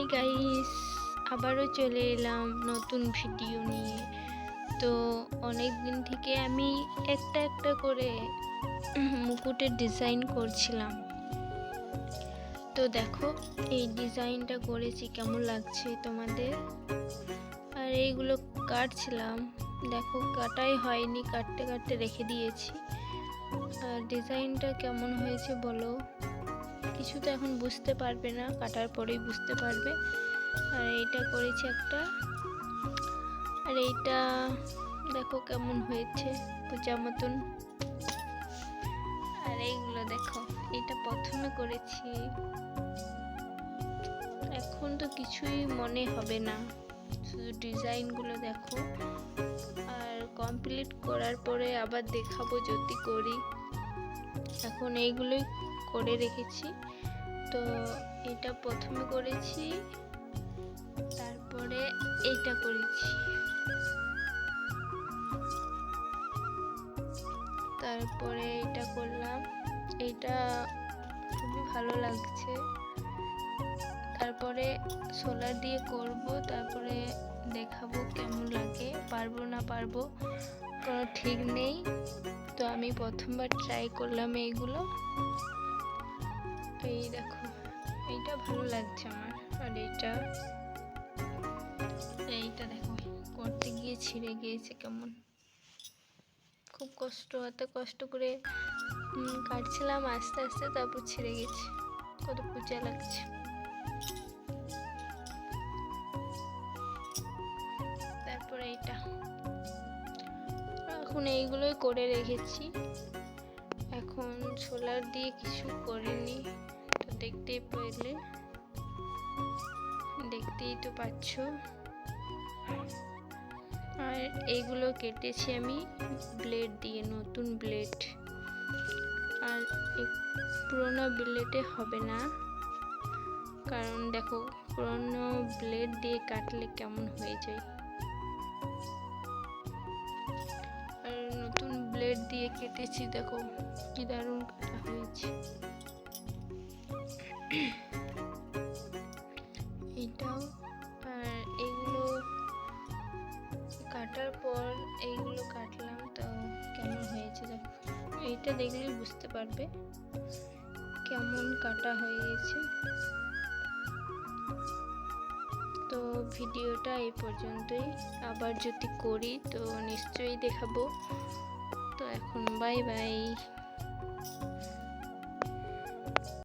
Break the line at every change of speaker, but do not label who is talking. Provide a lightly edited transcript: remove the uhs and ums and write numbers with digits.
Hi guys, আবারও চলে এলাম নতুন ভিডিও নিয়ে। তো অনেক দিন থেকে আমি একটা একটা করে মুকুটের ডিজাইন করছিলাম। তো দেখো এই ডিজাইনটা করেছি, কেমন লাগছে তোমাদের। আর এইগুলো কাটছিলাম, দেখো কাটাই হয়নি, কাটতে কাটতে রেখে দিয়েছি। আর ডিজাইনটা কেমন হয়েছে বলো। কিছু তো এখন বুঝতে পারবে না, কাটার পরেই বুঝতে পারবে। আর এইটা করেছি একটা, আর এইটা দেখো কেমন হয়েছে, পূজা মতন। আর এইগুলো দেখো, এটা প্রথমে করেছি, এখন তো কিছুই মনে হবে না, শুধু ডিজাইনগুলো দেখো। আর কমপ্লিট করার পরে আবার দেখাবো যদি করি। এখন এইগুলোই করে রেখেছি। তো এটা প্রথমে করেছি, তারপরে এইটা করেছি, তারপরে এটা করলাম। এইটা খুবই ভালো লাগছে। তারপরে সোলার দিয়ে করব, তারপরে দেখাবো কেমন লাগে। পারবো না পারবো কোনো ঠিক নেই। তো আমি প্রথমবার ট্রাই করলাম এইগুলো। এই দেখো, এইটা ভালো লাগছে আমার। আর এইটা দেখো, করতে গিয়ে ছিঁড়ে গিয়েছে কেমন, খুব কষ্ট, এত কষ্ট করে কাটছিলাম আস্তে আস্তে, তারপর ছিঁড়ে গেছে। কত পূজা লাগছে। তারপরে এইটা, এখন এইগুলোই করে রেখেছি। এখন সোলার দিয়ে কিছু করিনি, তো দেখতেই তো পাচ্ছ। আর এইগুলো কেটেছি আমি ব্লেড দিয়ে, নতুন ব্লেড। আর পুরোনো ব্লেডে হবে না, কারণ দেখো পুরোনো ব্লেড দিয়ে কাটলে কেমন হয়ে যায়। আর নতুন ব্লেড দিয়ে কেটেছি, দেখো কি দারুণ কাটা হয়েছে। এটাও। আর এইগুলো কাটার পর এইগুলো কাটলাম, তো কেমন হয়েছে দেখো। এইটা দেখলেই বুঝতে পারবে কেমন কাটা হয়ে গেছে। তো ভিডিওটা এই পর্যন্তই, আবার যদি করি তো নিশ্চয়ই দেখাবো। তো এখন বাই বাই।